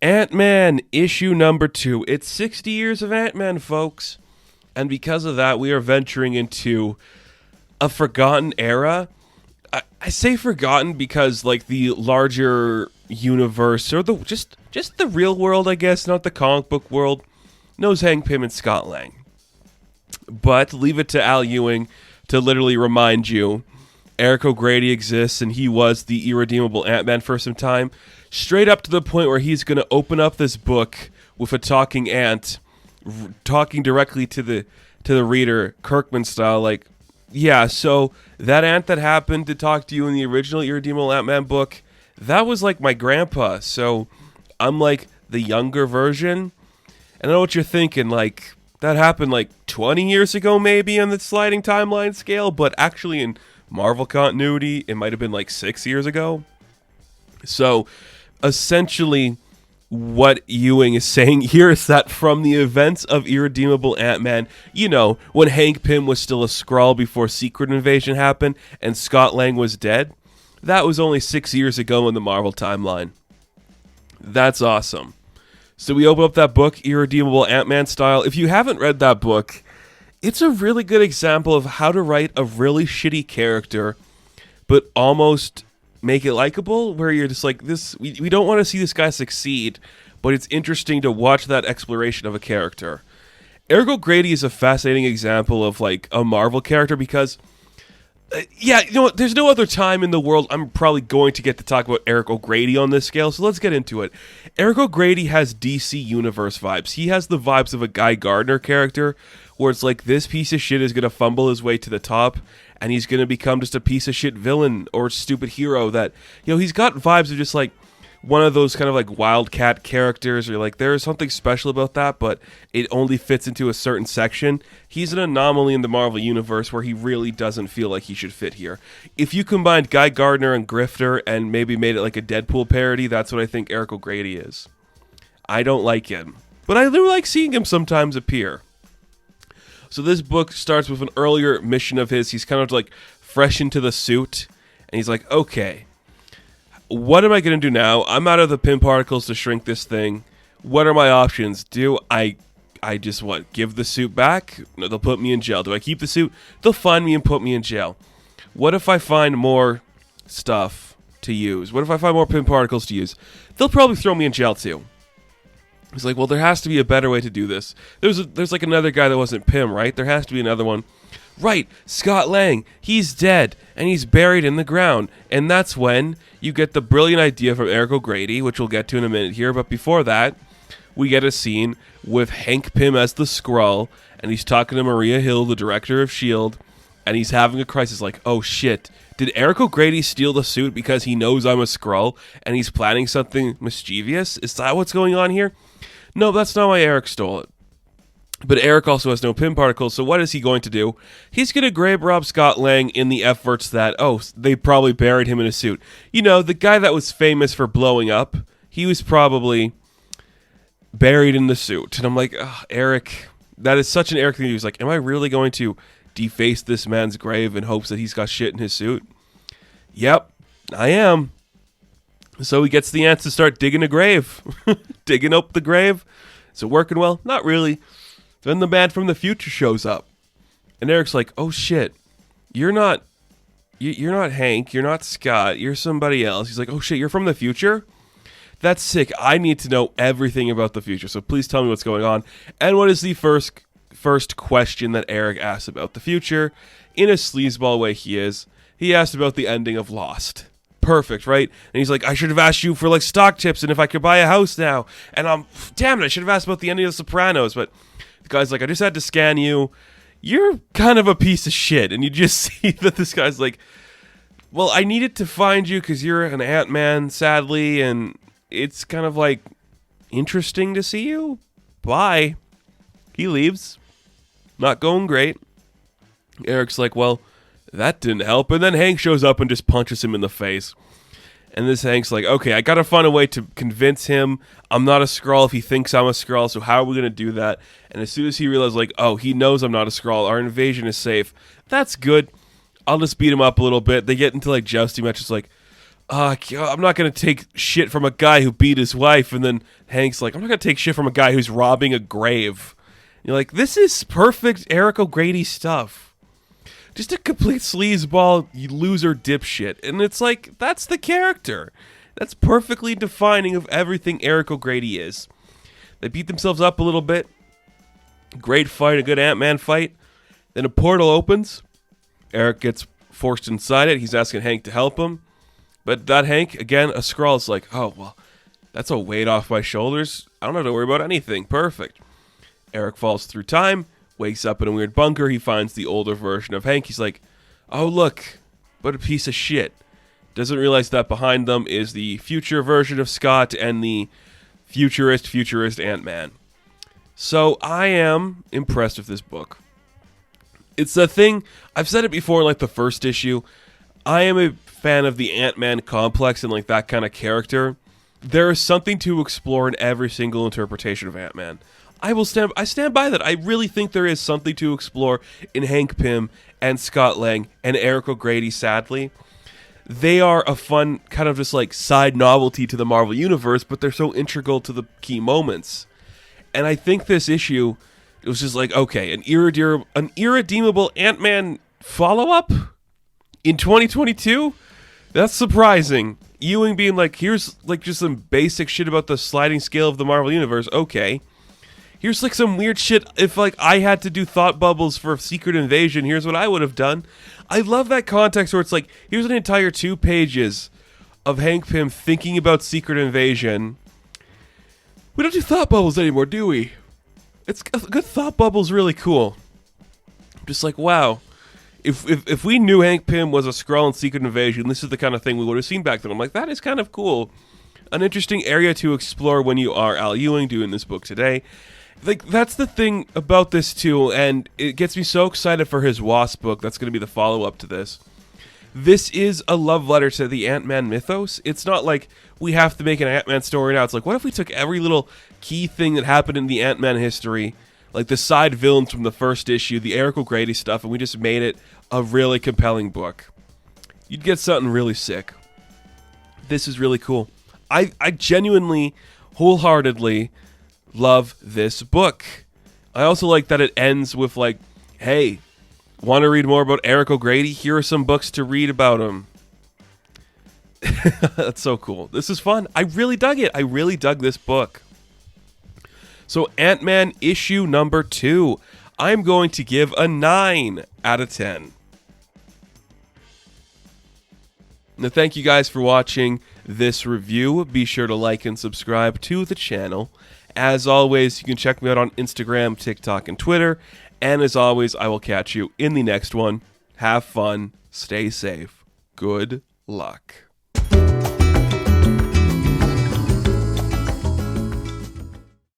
Ant-Man issue number 2. It's 60 years of Ant-Man, folks. And because of that, we are venturing into a forgotten era. I say forgotten because like the larger universe or the just the real world, I guess, not the comic book world, knows Hank Pym and Scott Lang. But leave it to Al Ewing to literally remind you Eric O'Grady exists and he was the irredeemable Ant-Man for some time. Straight up to the point where he's going to open up this book with a talking ant, talking directly to the reader, Kirkman style, like, yeah, so that ant that happened to talk to you in the original Irredeemable Ant-Man book, that was like my grandpa, so I'm like the younger version. And I know what you're thinking, like, that happened like 20 years ago maybe on the sliding timeline scale, but actually in Marvel continuity, it might have been like 6 years ago. So, essentially, what Ewing is saying here is that from the events of Irredeemable Ant-Man, you know, when Hank Pym was still a Skrull before Secret Invasion happened and Scott Lang was dead, that was only 6 years ago in the Marvel timeline. That's awesome. So we open up that book, Irredeemable Ant-Man style. If you haven't read that book, it's a really good example of how to write a really shitty character, but almost make it likable, where you're just like, this, we don't want to see this guy succeed, but it's interesting to watch that exploration of a character. Eric O'Grady is a fascinating example of like a Marvel character because, yeah, you know what, there's no other time in the world I'm probably going to get to talk about Eric O'Grady on this scale, so let's get into it. Eric O'Grady has DC Universe vibes. He has the vibes of a Guy Gardner character, where it's like, this piece of shit is going to fumble his way to the top, and he's going to become just a piece of shit villain or stupid hero that, you know, he's got vibes of just like one of those kind of like wildcat characters where you're like, there's something special about that, but it only fits into a certain section. He's an anomaly in the Marvel Universe where he really doesn't feel like he should fit here. If you combined Guy Gardner and Grifter and maybe made it like a Deadpool parody, that's what I think Eric O'Grady is. I don't like him, but I do like seeing him sometimes appear. So this book starts with an earlier mission of his. He's kind of like fresh into the suit, and he's like, okay, what am I going to do now? I'm out of the Pym particles to shrink this thing. What are my options? Do I just, what, give the suit back? No, they'll put me in jail. Do I keep the suit? They'll find me and put me in jail. What if I find more stuff to use? What if I find more Pym particles to use? They'll probably throw me in jail too. He's like, well, there has to be a better way to do this. There's like another guy that wasn't Pym, right? There has to be another one. Right, Scott Lang. He's dead, and he's buried in the ground. And that's when you get the brilliant idea from Eric O'Grady, which we'll get to in a minute here. But before that, we get a scene with Hank Pym as the Skrull, and he's talking to Maria Hill, the director of S.H.I.E.L.D., and he's having a crisis like, oh shit, did Eric O'Grady steal the suit because he knows I'm a Skrull, and he's planning something mischievous? Is that what's going on here? No, that's not why Eric stole it. But Eric also has no Pym particles, so what is he going to do? He's going to grave rob Scott Lang in the efforts that, oh, they probably buried him in a suit. You know, the guy that was famous for blowing up, he was probably buried in the suit. And I'm like, oh, Eric, that is such an Eric thing. He was like, am I really going to deface this man's grave in hopes that he's got shit in his suit? Yep, I am. So he gets the ants to start digging a grave. Digging up the grave. Is it working well? Not really. Then the man from the future shows up. And Eric's like, oh shit, you're not Hank, you're not Scott, you're somebody else. He's like, oh shit, you're from the future? That's sick. I need to know everything about the future, so please tell me what's going on. And what is the first question that Eric asks about the future? In a sleazeball way he asked about the ending of Lost. Perfect, right? And he's like, I should have asked you for like stock tips and if I could buy a house now. And damn it, I should have asked about the ending of The Sopranos. But the guy's like, I just had to scan you. You're kind of a piece of shit. And you just see that this guy's like, well, I needed to find you because you're an Ant-Man, sadly. And it's kind of like interesting to see you. Bye. He leaves. Not going great. Eric's like, well, that didn't help. And then Hank shows up and just punches him in the face. And this Hank's like, okay, I gotta find a way to convince him I'm not a Skrull if he thinks I'm a Skrull, so how are we gonna do that? And as soon as he realizes, like, oh, he knows I'm not a Skrull, our invasion is safe. That's good. I'll just beat him up a little bit. They get into, like, jousting matches, like, I'm not going to take shit from a guy who beat his wife. And then Hank's like, I'm not going to take shit from a guy who's robbing a grave. You're like, this is perfect Eric O'Grady stuff. Just a complete sleazeball, you loser dipshit. And it's like, that's the character. That's perfectly defining of everything Eric O'Grady is. They beat themselves up a little bit. Great fight, a good Ant-Man fight. Then a portal opens. Eric gets forced inside it. He's asking Hank to help him. But that Hank, again, a Skrull, is like, oh, well, that's a weight off my shoulders. I don't have to worry about anything. Perfect. Eric falls through time, wakes up in a weird bunker. He finds the older version of Hank. He's like, oh, look, what a piece of shit. Doesn't realize that behind them is the future version of Scott and the futurist Ant-Man. So I am impressed with this book. It's a thing, I've said it before in like the first issue, I am a fan of the Ant-Man complex and like that kind of character. There is something to explore in every single interpretation of Ant-Man. I stand by that. I really think there is something to explore in Hank Pym and Scott Lang and Eric O'Grady, sadly. They are a fun kind of just like side novelty to the Marvel Universe, but they're so integral to the key moments. And I think this issue, it was just like, okay, an irredeemable Ant-Man follow-up in 2022? That's surprising. Ewing being like, here's like just some basic shit about the sliding scale of the Marvel Universe. Okay. Here's like some weird shit. If like I had to do thought bubbles for Secret Invasion, here's what I would have done. I love that context where it's like, here's an entire 2 pages of Hank Pym thinking about Secret Invasion. We don't do thought bubbles anymore, do we? It's a good thought bubble's really cool. Just like, wow. If we knew Hank Pym was a Skrull in Secret Invasion, this is the kind of thing we would have seen back then. I'm like, that is kind of cool. An interesting area to explore when you are Al Ewing doing this book today. Like, that's the thing about this, too, and it gets me so excited for his Wasp book. That's going to be the follow-up to this. This is a love letter to the Ant-Man mythos. It's not like we have to make an Ant-Man story now. It's like, what if we took every little key thing that happened in the Ant-Man history, like the side villains from the first issue, the Eric O'Grady stuff, and we just made it a really compelling book? You'd get something really sick. This is really cool. I genuinely, wholeheartedly love this book. I also like that it ends with like, hey, want to read more about Eric O'Grady? Here are some books to read about him. That's so cool. This is fun. I really dug it. I really dug this book. So Ant-Man issue number 2, I'm going to give a 9 out of 10. Now, thank you guys for watching this review. Be sure to like and subscribe to the channel. As always, you can check me out on Instagram, TikTok, and Twitter. And as always, I will catch you in the next one. Have fun. Stay safe. Good luck.